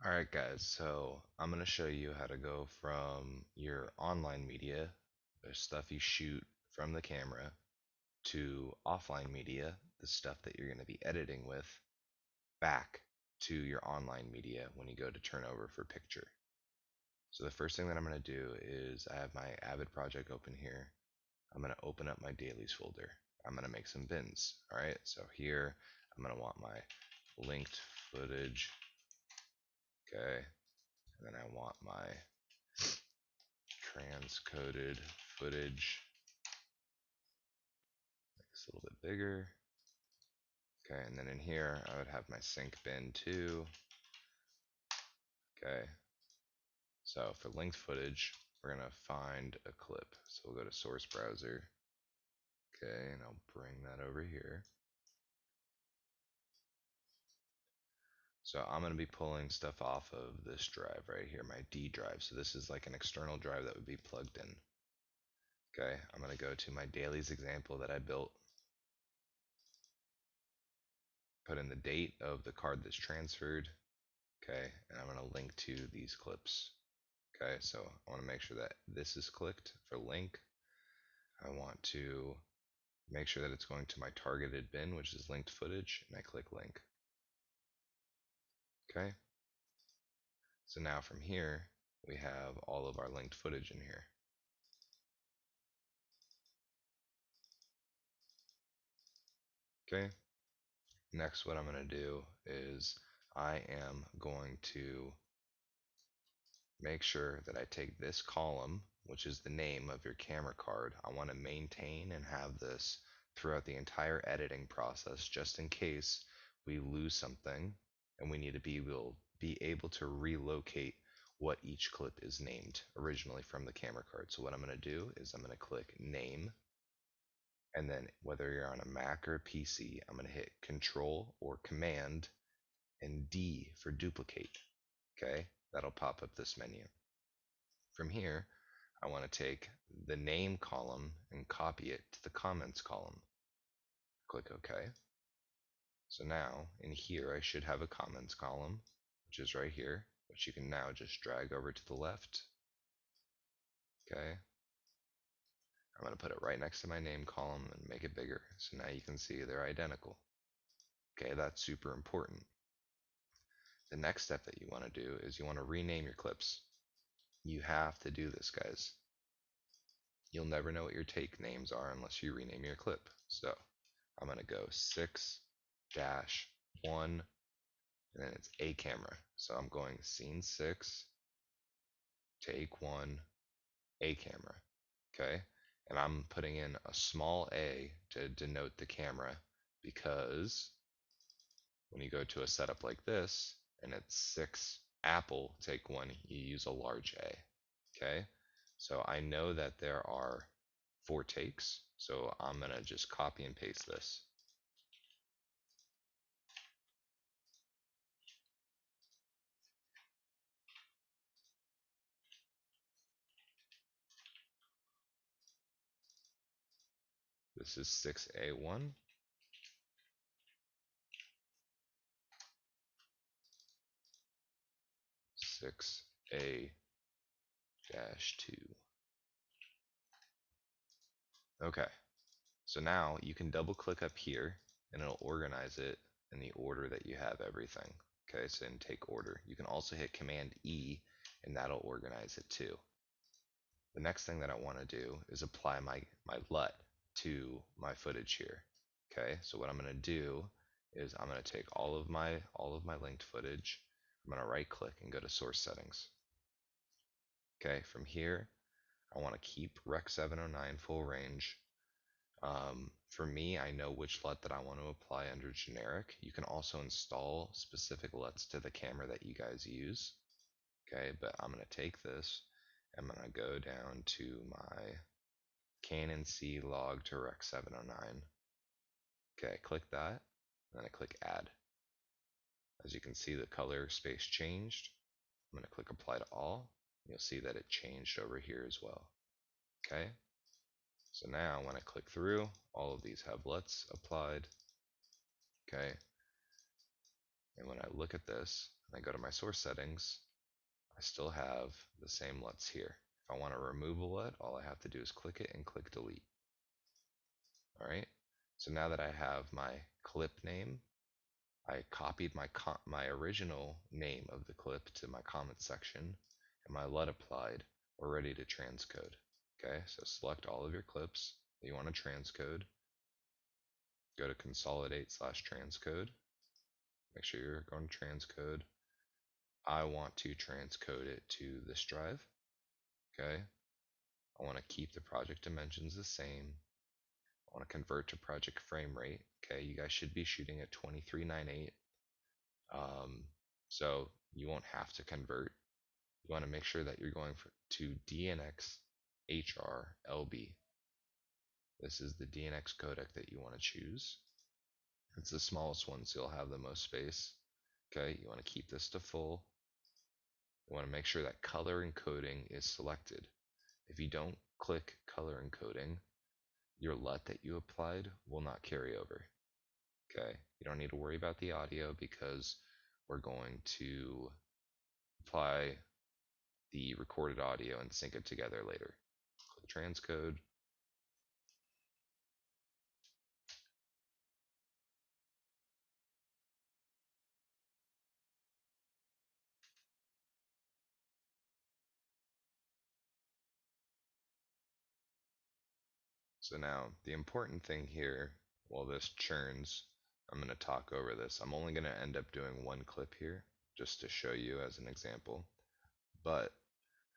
Alright guys, so I'm going to show you how to go from your online media, the stuff you shoot from the camera, to offline media, the stuff that you're going to be editing with, back to your online media when you go to turn over for picture. So the first thing that I'm going to do is I have my Avid project open here. I'm going to open up my dailies folder. I'm going to make some bins. Alright, so here I'm going to want my linked footage. Okay, and then I want my transcoded footage. Make this a little bit bigger. Okay, and then in here I would have my sync bin too. Okay, so for linked footage, we're gonna find a clip. So we'll go to source browser. Okay, and I'll bring that over here. So I'm going to be pulling stuff off of this drive right here, my D drive. So this is like an external drive that would be plugged in. Okay, I'm going to go to my dailies example that I built. Put in the date of the card that's transferred. Okay, and I'm going to link to these clips. Okay, so I want to make sure that this is clicked for link. I want to make sure that it's going to my targeted bin, which is linked footage, and I click link. Okay, so now from here, we have all of our linked footage in here. Okay, next what I'm going to do is I am going to make sure that I take this column, which is the name of your camera card. I want to maintain and have this throughout the entire editing process just in case we lose something and we need to be able to relocate what each clip is named originally from the camera card. So what I'm going to do is I'm going to click name, and then whether you're on a Mac or a PC, I'm going to hit Control or Command and D for duplicate. Okay, that'll pop up this menu. From here, I want to take the name column and copy it to the comments column. Click OK. So now in here I should have a comments column, which is right here, which you can now just drag over to the left. Okay. I'm going to put it right next to my name column and make it bigger. So now you can see they're identical. Okay, that's super important. The next step that you want to do is you want to rename your clips. You have to do this, guys. You'll never know what your take names are unless you rename your clip. So I'm going to go 6-1, and then it's a camera. So I'm going scene 6, take 1, a camera. Okay, and I'm putting in a small a to denote the camera because when you go to a setup like this and it's 6 Apple take 1, you use a large A. Okay, so I know that there are 4 takes, so I'm gonna just copy and paste this. This is 6A1. 6A-2. Okay, so now you can double click up here and it'll organize it in the order that you have everything. Okay, so in take order. You can also hit Command E and that'll organize it too. The next thing that I want to do is apply my LUT to my footage here. Okay, so what I'm going to do is I'm going to take all of my linked footage. I'm going to right click and go to source settings. Okay, from here I want to keep Rec 709 full range. For me, I know which LUT that I want to apply under generic. You can also install specific LUTs to the camera that you guys use. Okay, but I'm going to take this. I'm going to go down to my Canon C log to Rec 709. Okay, I click that, and then I click add. As you can see, the color space changed. I'm going to click apply to all. You'll see that it changed over here as well. Okay, so now when I click through, all of these have LUTs applied. Okay, and when I look at this and I go to my source settings, I still have the same LUTs here. If I want to remove a LUT, all I have to do is click it and click delete. Alright, so now that I have my clip name, I copied my original name of the clip to my comments section, and my LUT applied, we're ready to transcode. Okay, so select all of your clips that you want to transcode, go to consolidate/transcode, make sure you're going to transcode. I want to transcode it to this drive. Okay, I want to keep the project dimensions the same. I want to convert to project frame rate. Okay, you guys should be shooting at 2398. So you won't have to convert. You want to make sure that you're going to DNX HRLB. This is the DNX codec that you want to choose. It's the smallest one, so you'll have the most space. Okay, you want to keep this to full. You want to make sure that color encoding is selected. If you don't click color encoding, your LUT that you applied will not carry over. Okay, you don't need to worry about the audio because we're going to apply the recorded audio and sync it together later. Click transcode. So now the important thing here, while this churns, I'm going to talk over this. I'm only going to end up doing one clip here just to show you as an example. But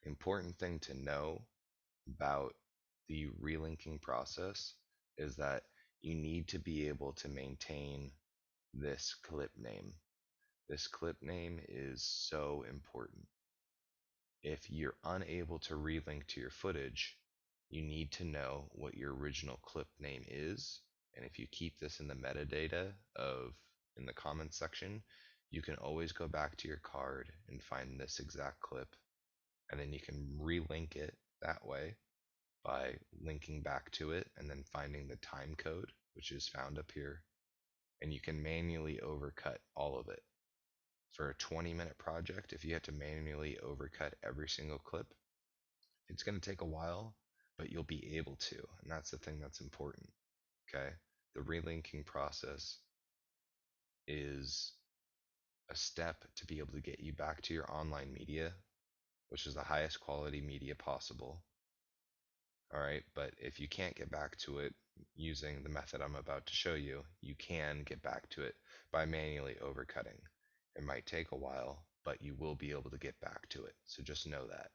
the important thing to know about the relinking process is that you need to be able to maintain this clip name. This clip name is so important. If you're unable to relink to your footage, you need to know what your original clip name is. And if you keep this in the metadata in the comments section, you can always go back to your card and find this exact clip. And then you can relink it that way by linking back to it and then finding the time code, which is found up here. And you can manually overcut all of it. For a 20-minute project, if you had to manually overcut every single clip, it's going to take a while, but you'll be able to, and that's the thing that's important. Okay, the relinking process is a step to be able to get you back to your online media, which is the highest quality media possible. All right, but if you can't get back to it using the method I'm about to show you, you can get back to it by manually overcutting. It might take a while, but you will be able to get back to it, so just know that.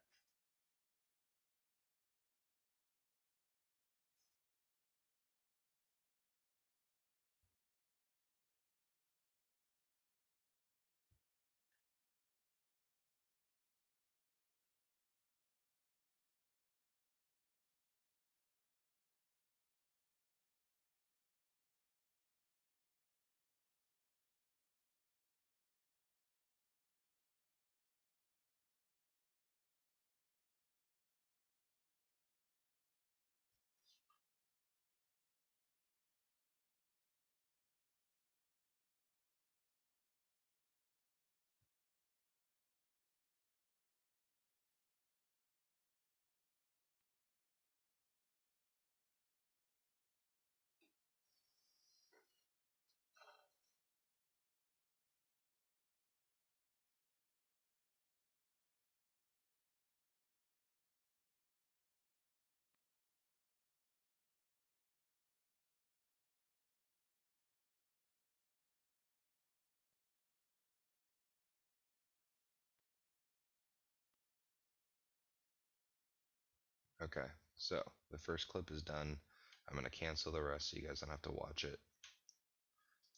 Okay, so the first clip is done. I'm going to cancel the rest so you guys don't have to watch it.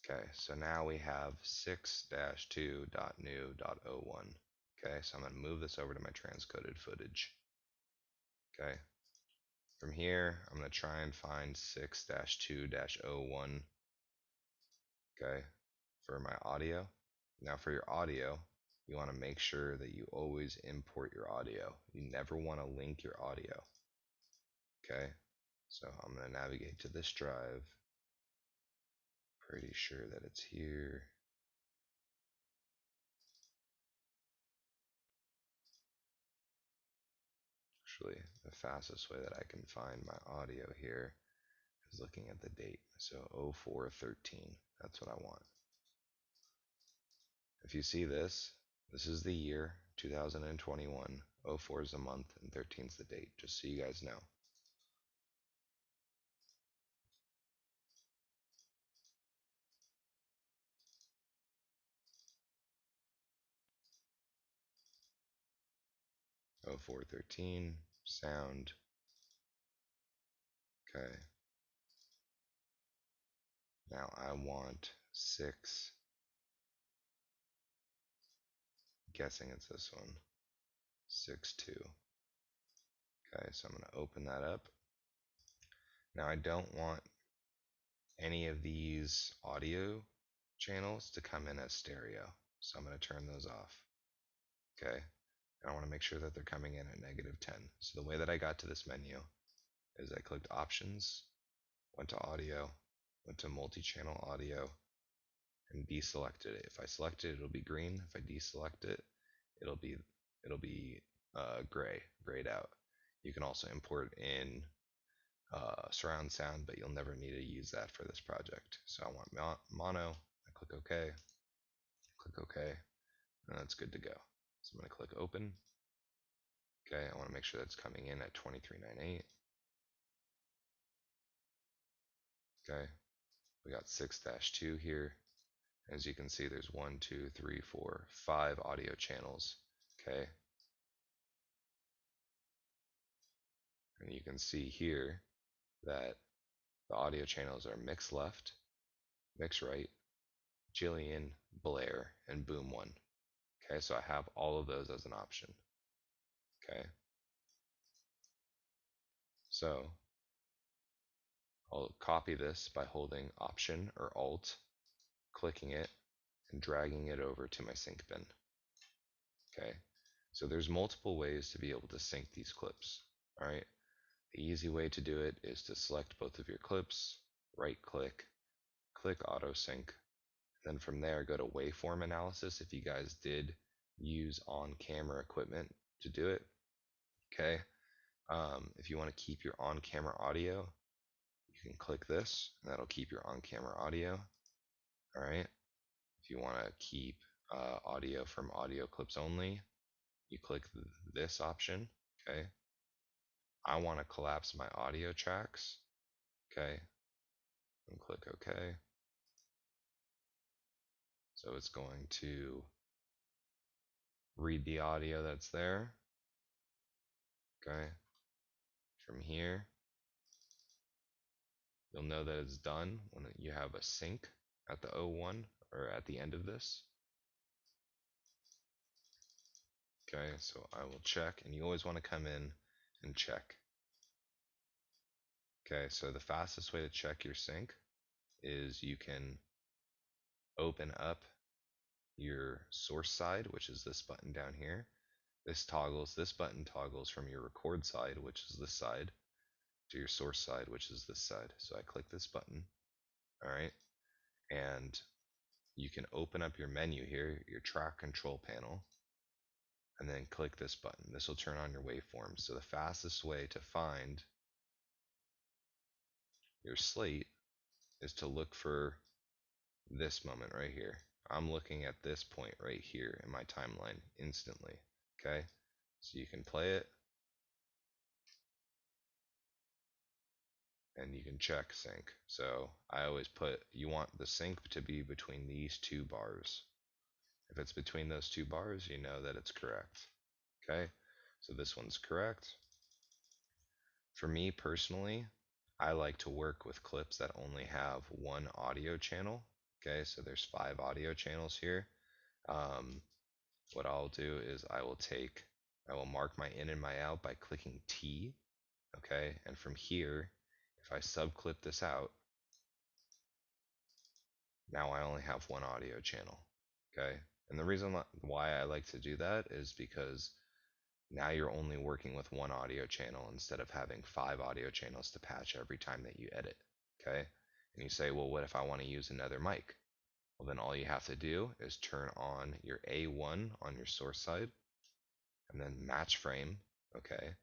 Okay, so now we have 6-2.new.01. Okay, so I'm going to move this over to my transcoded footage. Okay, from here, I'm going to try and find 6-2-01. Okay, for my audio. Now for your audio, you want to make sure that you always import your audio. You never want to link your audio. Okay, so I'm going to navigate to this drive. Pretty sure that it's here. Actually, the fastest way that I can find my audio here is looking at the date. So 0413, that's what I want. If you see this, this is the year 2021, 04 is the month, and 13 is the date, just so you guys know. Oh 0413, sound. Okay. Now I want 6. Guessing it's this one. 6.2. Okay, so I'm going to open that up. Now I don't want any of these audio channels to come in as stereo, so I'm going to turn those off. Okay, and I want to make sure that they're coming in at -10. So the way that I got to this menu is I clicked options, went to audio, went to multi-channel audio, and deselected it. If I select it, it'll be green. If I deselect it, it'll be grayed out. You can also import in surround sound, but you'll never need to use that for this project. So I want mono. I click OK, and that's good to go. So I'm going to click open. Okay, I want to make sure that's coming in at 2398. Okay, we got 6-2 here. As you can see, there's 1, 2, 3, 4, 5 audio channels. Okay, and you can see here that the audio channels are mix left, mix right, Jillian, Blair, and Boom 1. Okay, so I have all of those as an option. Okay, so I'll copy this by holding Option or Alt, clicking it, and dragging it over to my sync bin. Okay, so there's multiple ways to be able to sync these clips. All right, the easy way to do it is to select both of your clips, right click, click auto sync, then from there go to waveform analysis if you guys did use on-camera equipment to do it. Okay, if you want to keep your on-camera audio, you can click this, and that'll keep your on-camera audio. All right, if you want to keep audio from audio clips only, you click this option. Okay, I want to collapse my audio tracks. Okay, and click OK. So it's going to read the audio that's there. Okay, from here, you'll know that it's done when you have a sync at the 01 or at the end of this. Okay, so I will check, and you always want to come in and check. Okay, so the fastest way to check your sync is you can open up your source side, which is this button down here. This button toggles from your record side, which is this side, to your source side, which is this side. So I click this button, all right, and you can open up your menu here, your track control panel, and then click this button. This will turn on your waveforms. So the fastest way to find your slate is to look for this moment right here. I'm looking at this point right here in my timeline instantly. Okay, so you can play it and you can check sync. So I always put, you want the sync to be between these two bars. If it's between those two bars, you know that it's correct. Okay, so this one's correct. For me personally, I like to work with clips that only have one audio channel. Okay, so there's 5 audio channels here. What I'll do is I will mark my in and my out by clicking T. Okay, and from here, if I subclip this out, now I only have one audio channel. Okay, and the reason why I like to do that is because now you're only working with one audio channel instead of having 5 audio channels to patch every time that you edit. Okay, and you say, well, what if I want to use another mic? Well, then all you have to do is turn on your A1 on your source side and then match frame. Okay,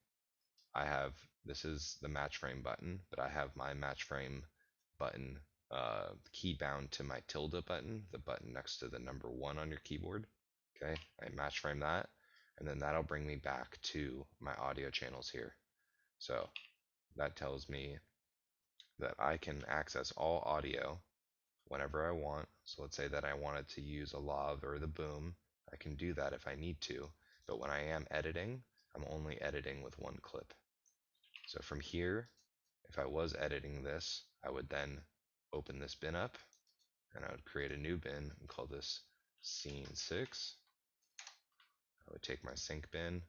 I have, this is the match frame button, but I have my match frame button key bound to my tilde button, the button next to the number 1 on your keyboard. Okay, I match frame that, and then that'll bring me back to my audio channels here. So that tells me that I can access all audio whenever I want. So let's say that I wanted to use a lav or the boom. I can do that if I need to, but when I am editing, I'm only editing with one clip. So from here, if I was editing this, I would then open this bin up, and I would create a new bin and call this scene 6. I would take my sync bin.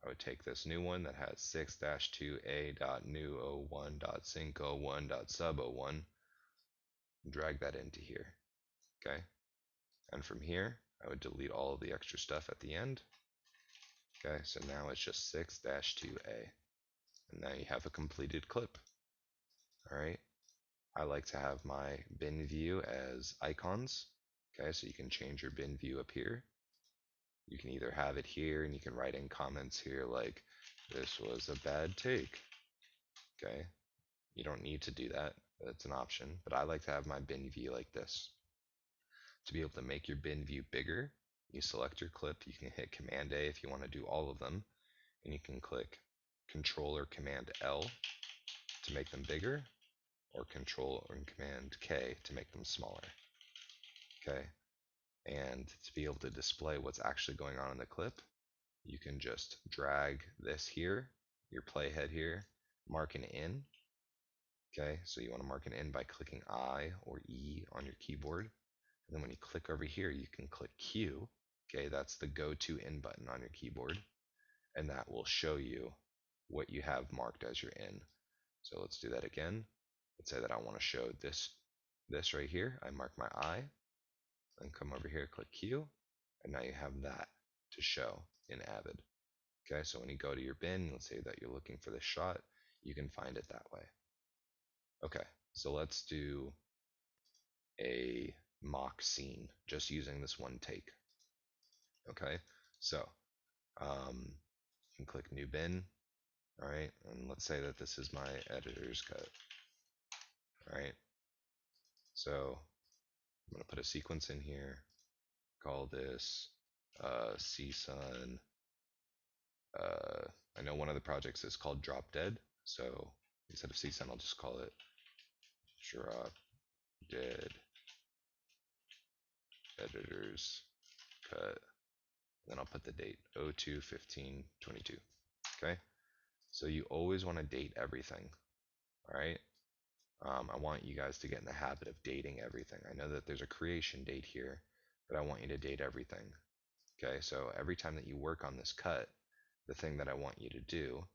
I would take this new one that has 6-2a.new01.sync01.sub01 and drag that into here. Okay? And from here, I would delete all of the extra stuff at the end. Okay, so now it's just 6-2a. And now you have a completed clip. Alright, I like to have my bin view as icons. Okay, so you can change your bin view up here. You can either have it here and you can write in comments here like, this was a bad take. Okay, you don't need to do that, that's an option, but I like to have my bin view like this. To be able to make your bin view bigger, you select your clip, you can hit Command A if you want to do all of them, and you can click Control or Command L to make them bigger, or Control or Command K to make them smaller. Okay, and to be able to display what's actually going on in the clip, you can just drag this here, your playhead here, mark an in. Okay, so you want to mark an in by clicking I or E on your keyboard. And then when you click over here, you can click Q. Okay, that's the go to in button on your keyboard. And that will show you what you have marked as your in. So let's do that again. Let's say that I want to show this right here. I mark my I, then come over here, click Q, and now you have that to show in Avid. Okay, so when you go to your bin, let's say that you're looking for this shot, you can find it that way. Okay, so let's do a mock scene just using this one take. Okay, so you can click new bin. All right, and let's say that this is my editor's cut. All right, so I'm going to put a sequence in here, call this Csun. I know one of the projects is called Drop Dead, so instead of Csun, I'll just call it Drop Dead Editor's Cut. Then I'll put the date 02/15/22. Okay, so you always want to date everything. All right, I want you guys to get in the habit of dating everything. I know that there's a creation date here, but I want you to date everything. Okay, so every time that you work on this cut, the thing that I want you to do,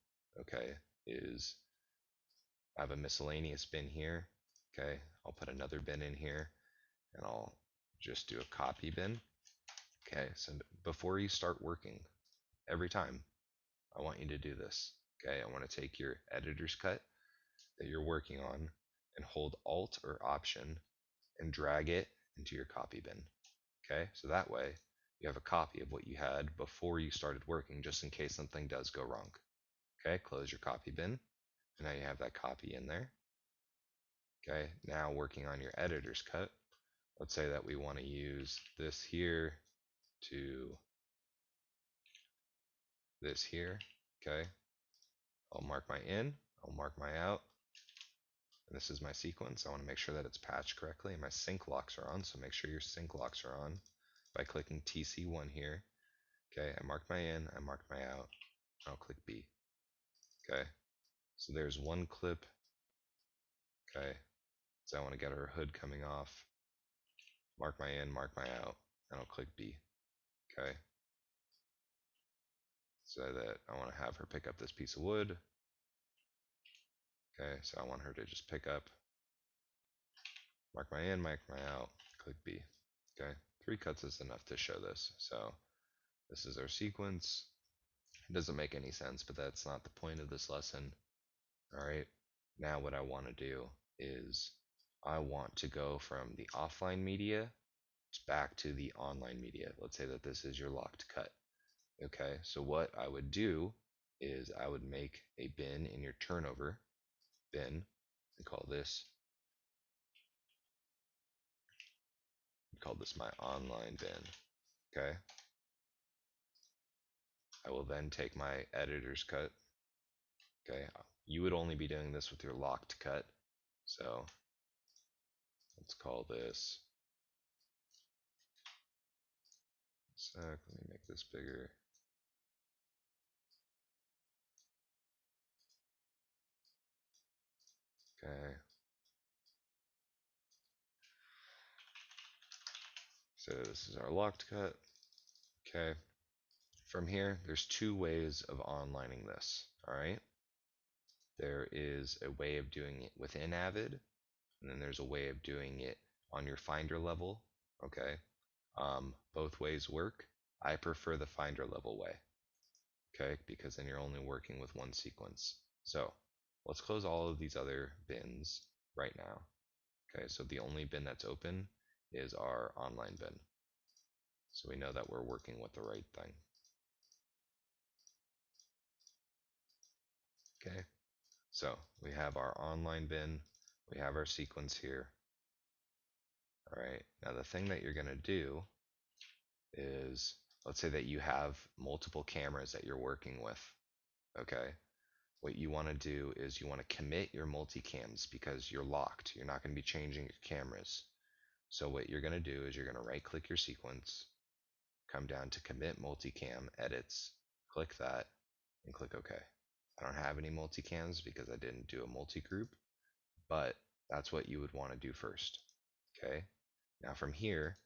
okay, is I have a miscellaneous bin here. Okay, I'll put another bin in here, and I'll just do a copy bin. Okay, so before you start working, every time, I want you to do this. Okay, I want to take your editor's cut that you're working on and hold Alt or Option and drag it into your copy bin. Okay, so that way you have a copy of what you had before you started working just in case something does go wrong. Okay, close your copy bin, and now you have that copy in there. Okay, now working on your editor's cut, let's say that we want to use this here to this here. Okay, I'll mark my in, I'll mark my out, and this is my sequence. I want to make sure that it's patched correctly and my sync locks are on, so make sure your sync locks are on by clicking TC1 here. Okay, I marked my in, I marked my out, I'll click B. Okay, so there's one clip. Okay, so I want to get her hood coming off, mark my in, mark my out, and I'll click B. Okay, so that I want to have her pick up this piece of wood. Okay, so I want her to just pick up, mark my in, mark my out, click B. Okay, 3 cuts is enough to show this. So this is our sequence. It doesn't make any sense, but that's not the point of this lesson. Alright, now what I want to do is I want to go from the offline media back to the online media. Let's say that this is your locked cut. Okay, so what I would do is I would make a bin in your turnover bin and call this my online bin. Okay. I will then take my editor's cut. Okay. You would only be doing this with your locked cut. So let's call this sec. Let me make this bigger. Okay. So this is our locked cut. Okay. From here, there's two ways of onlining this. All right. There is a way of doing it within Avid, and then there's a way of doing it on your Finder level. Okay. Both ways work. I prefer the Finder level way. Okay, because then you're only working with one sequence. So let's close all of these other bins right now. Okay, so the only bin that's open is our online bin. So we know that we're working with the right thing. Okay, so we have our online bin, we have our sequence here. All right, now the thing that you're gonna do is, let's say that you have multiple cameras that you're working with. Okay, what you want to do is you want to commit your multicams because you're locked. You're not going to be changing your cameras. So what you're going to do is you're going to right click your sequence, come down to commit multicam edits, click that, and click OK. I don't have any multicams because I didn't do a multi-group, but that's what you would want to do first. Okay. Now from here,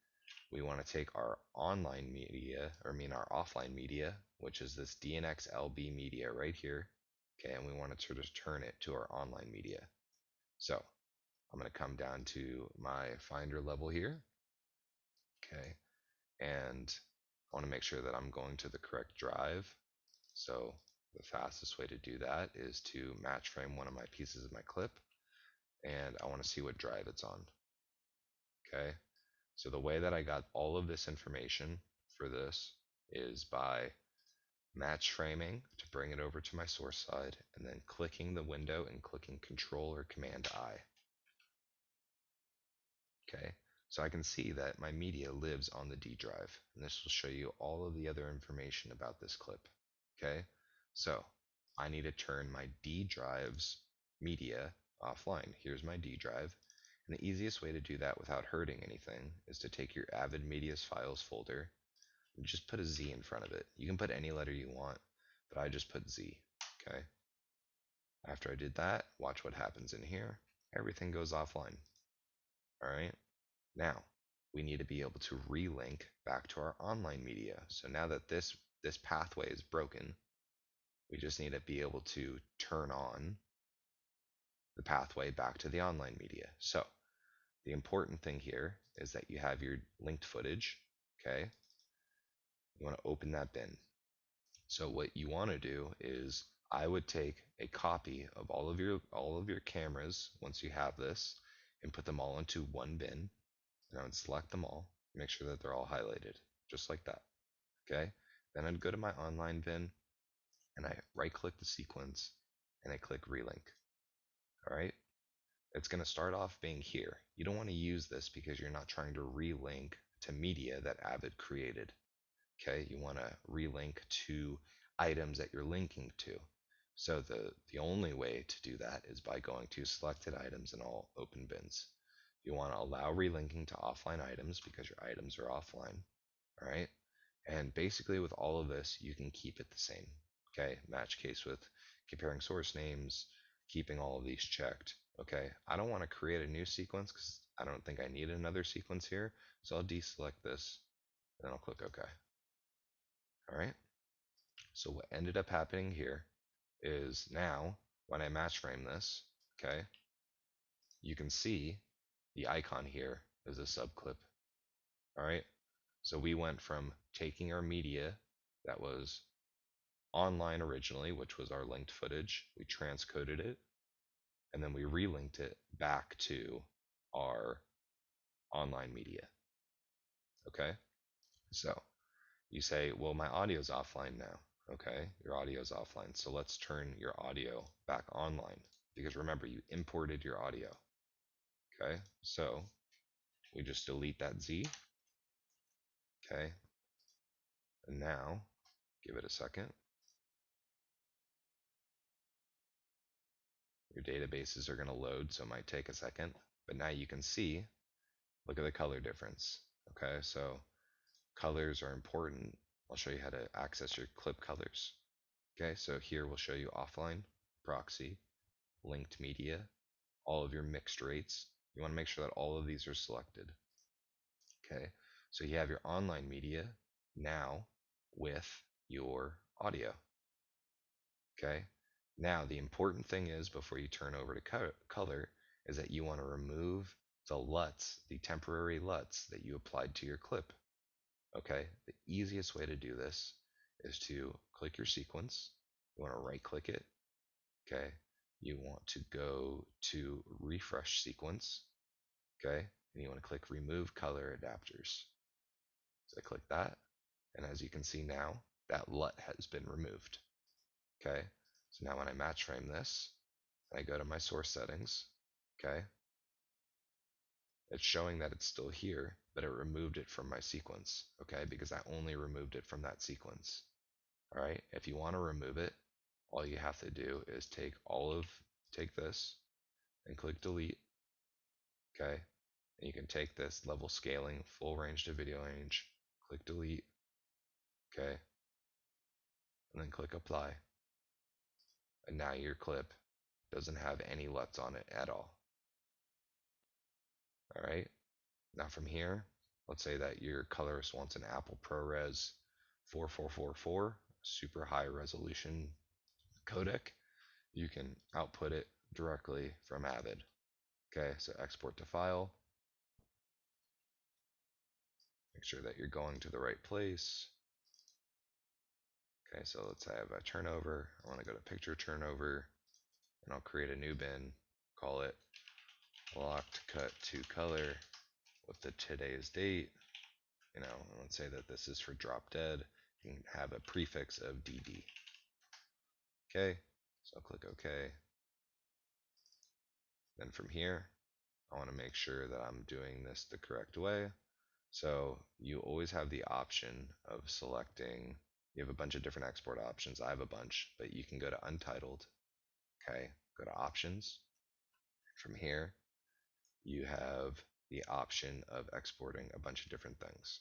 we want to take our online media, or our offline media, which is this DNX LB media right here. Okay, and we want to turn it to our online media. So I'm going to come down to my Finder level here. Okay, and I want to make sure that I'm going to the correct drive. So the fastest way to do that is to match frame one of my pieces of my clip, and I want to see what drive it's on. Okay, so the way that I got all of this information for this is by match framing to bring it over to my source side, and then clicking the window and clicking Control or Command I. Okay, so I can see that my media lives on the D drive, and this will show you all of the other information about this clip. Okay, so I need to turn my D drive's media offline. Here's my D drive, and the easiest way to do that without hurting anything is to take your Avid Media's Files folder and just put a Z in front of it. You can put any letter you want, but I just put Z. Okay. After I did that, watch what happens in here. Everything goes offline. All right. Now we need to be able to relink back to our online media. So now that this pathway is broken, we just need to be able to turn on the pathway back to the online media. So the important thing here is that you have your linked footage. Okay. You want to open that bin. So what you want to do is I would take a copy of all of your cameras once you have this and put them all into one bin, and I would select them all, make sure that they're all highlighted, just like that. Okay? Then I'd go to my online bin and I right click the sequence and I click relink. Alright? It's going to start off being here. You don't want to use this because you're not trying to relink to media that Avid created. Okay, you want to relink to items that you're linking to. So the only way to do that is by going to selected items in all open bins. You want to allow relinking to offline items because your items are offline. All right, and basically with all of this, you can keep it the same. Okay, match case with comparing source names, keeping all of these checked. Okay, I don't want to create a new sequence because I don't think I need another sequence here. So I'll deselect this, and I'll click OK. All right. So what ended up happening here is now when I match frame this, okay, you can see the icon here is a subclip. All right. So we went from taking our media that was online originally, which was our linked footage, we transcoded it, and then we relinked it back to our online media. Okay. So you say, well, my audio's offline now. Okay, your audio is offline. So let's turn your audio back online because remember, you imported your audio. Okay, so we just delete that Z. Okay, and now give it a second. Your databases are going to load, so it might take a second. But now you can see, look at the color difference. Okay, so colors are important. I'll show you how to access your clip colors. Okay, so here we'll show you offline, proxy, linked media, all of your mixed rates. You want to make sure that all of these are selected. Okay, so you have your online media now with your audio. Okay, now the important thing is before you turn over to color is that you want to remove the LUTs, the temporary LUTs that you applied to your clip. Okay, the easiest way to do this is to click your sequence. You want to right click it. Okay, you want to go to refresh sequence. Okay, and you want to click remove color adapters. So I click that, and as you can see now, that LUT has been removed. Okay, so now when I match frame this, and I go to my source settings, okay, it's showing that it's still here, but it removed it from my sequence, okay, because I only removed it from that sequence. All right, if you want to remove it, all you have to do is take this and click delete, okay, and you can take this level scaling, full range to video range, click delete, okay, and then click apply. And now your clip doesn't have any LUTs on it at all. All right, now from here, let's say that your colorist wants an Apple ProRes 4444 super high resolution codec. You can output it directly from Avid. Okay, so export to file. Make sure that you're going to the right place. Okay, so let's say I have a turnover. I want to go to picture turnover, and I'll create a new bin. Call it locked cut to color with the today's date. You know, and let's say that this is for drop dead. You can have a prefix of DD. Okay, so I'll click OK. Then from here, I want to make sure that I'm doing this the correct way. So you always have the option of selecting, you have a bunch of different export options. I have a bunch, but you can go to untitled. Okay, go to options. From here, you have the option of exporting a bunch of different things.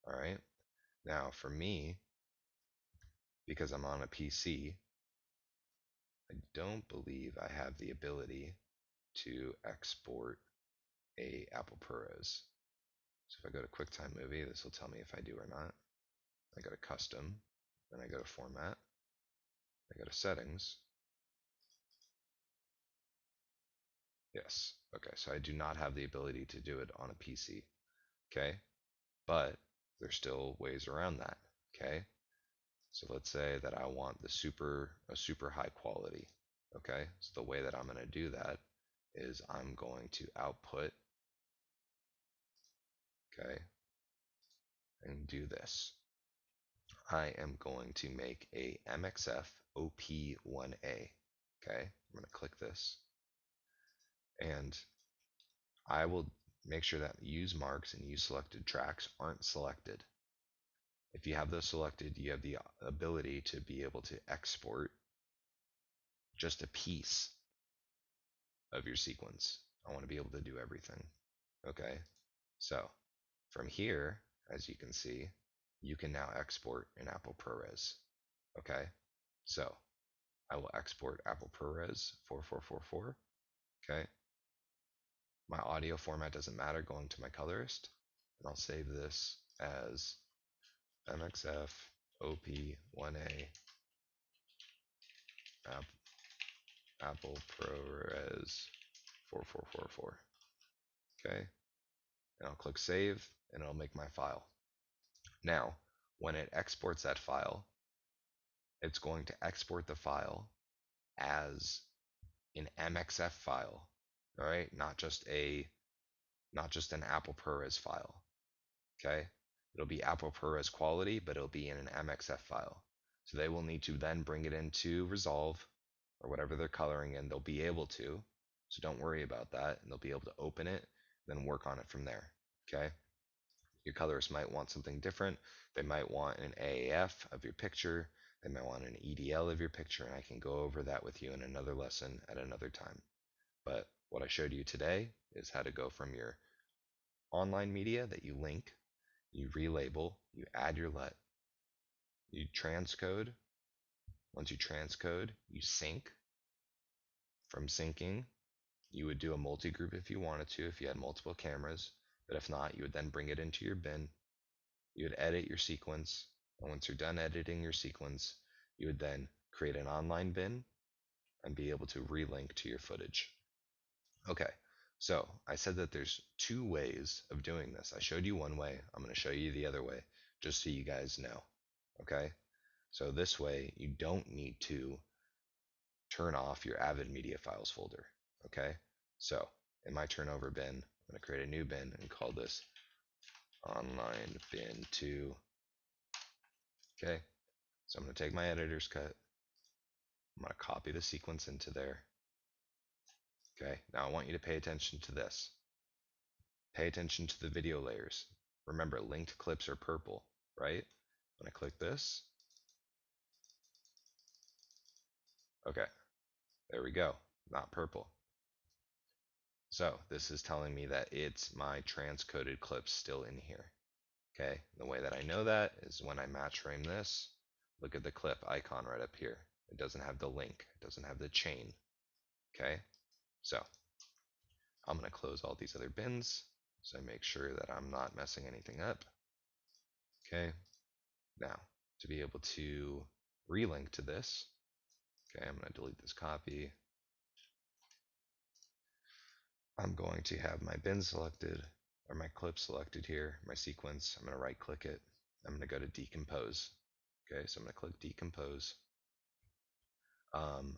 All right, now for me, because I'm on a PC, I don't believe I have the ability to export a Apple ProRes. So if I go to QuickTime Movie, this will tell me if I do or not. I go to Custom, then I go to Format, I go to Settings. Yes, okay, so I do not have the ability to do it on a PC, okay? But there's still ways around that, okay? So let's say that I want a super high quality, okay? So the way that I'm going to do that is I'm going to output, okay, and do this. I am going to make a MXF OP1A, okay? I'm going to click this, and I will make sure that use marks and use selected tracks aren't selected. If you have those selected, you have the ability to be able to export just a piece of your sequence. I want to be able to do everything. Okay, so from here, as you can see, you can now export an Apple ProRes. Okay, so I will export Apple ProRes 4444. Okay, my audio format doesn't matter, going to my colorist, and I'll save this as MXF OP1A Apple ProRes 4444. Okay, and I'll click save, and it'll make my file. Now, when it exports that file, it's going to export the file as an MXF file. All right, not just an Apple ProRes file. Okay, it'll be Apple ProRes quality, but it'll be in an MXF file. So they will need to then bring it into Resolve or whatever they're coloring in. They'll be able to. So don't worry about that. And they'll be able to open it, then work on it from there. Okay? Your colorist might want something different. They might want an AAF of your picture. They might want an EDL of your picture, and I can go over that with you in another lesson at another time. But what I showed you today is how to go from your online media that you link, you relabel, you add your LUT, you transcode. Once you transcode, you sync. From syncing, you would do a multi-group if you wanted to, if you had multiple cameras. But if not, you would then bring it into your bin. You would edit your sequence. And once you're done editing your sequence, you would then create an online bin and be able to relink to your footage. Okay, so I said that there's two ways of doing this. I showed you one way. I'm going to show you the other way, just so you guys know. Okay, so this way you don't need to turn off your Avid Media Files folder. Okay, so in my turnover bin, I'm going to create a new bin and call this online bin 2. Okay, so I'm going to take my editor's cut. I'm going to copy the sequence into there. Okay, now I want you to pay attention to this. Pay attention to the video layers. Remember, linked clips are purple, right? When I click this, okay, there we go, not purple. So this is telling me that it's my transcoded clips still in here. Okay, the way that I know that is when I match frame this, look at the clip icon right up here. It doesn't have the link, it doesn't have the chain. Okay, so I'm going to close all these other bins so I make sure that I'm not messing anything up. Okay, now to be able to relink to this, okay, I'm going to delete this copy. I'm going to have my bin selected, or my clip selected here, my sequence. I'm going to right click it. I'm going to go to decompose. Okay, so I'm going to click decompose. I'm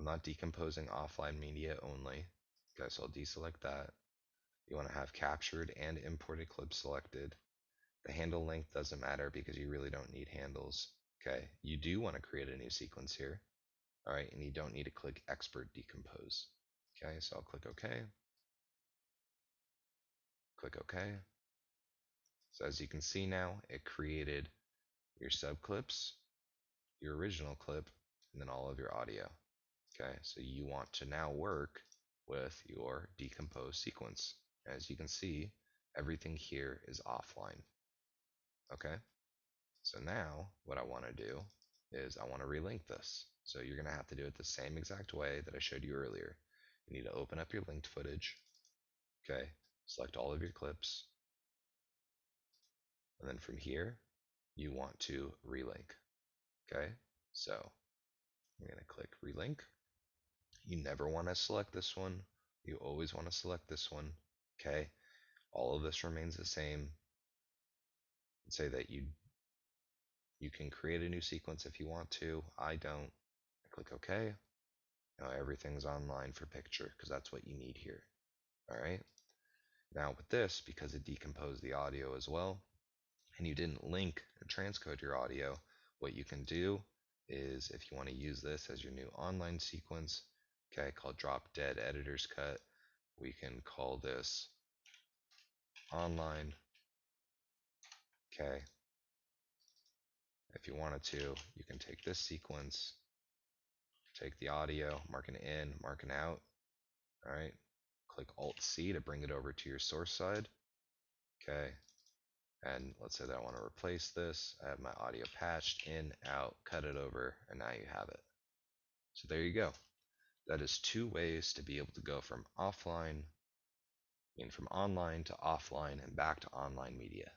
not decomposing offline media only. Okay, so I'll deselect that. You want to have captured and imported clips selected. The handle length doesn't matter because you really don't need handles. Okay, you do want to create a new sequence here. All right, and you don't need to click expert decompose. Okay, so I'll click OK. Click OK. So as you can see now, it created your subclips, your original clip, and then all of your audio. Okay, so you want to now work with your decomposed sequence. As you can see, everything here is offline. Okay, so now what I want to do is I want to relink this. So you're going to have to do it the same exact way that I showed you earlier. You need to open up your linked footage. Okay, select all of your clips. And then from here, you want to relink. Okay, so I'm going to click relink. You never want to select this one. You always want to select this one. Okay, all of this remains the same. Say that you can create a new sequence if you want to. I don't. I click OK. Now everything's online for picture because that's what you need here. All right. Now with this, because it decomposed the audio as well, and you didn't link and transcode your audio, what you can do is if you want to use this as your new online sequence, okay, called drop dead editor's cut, we can call this online. Okay. If you wanted to, you can take this sequence, take the audio, mark an in, mark an out. All right. Click Alt C to bring it over to your source side. Okay. And let's say that I want to replace this. I have my audio patched in, out, cut it over, and now you have it. So there you go. That is two ways to be able to go from offline, from online to offline and back to online media.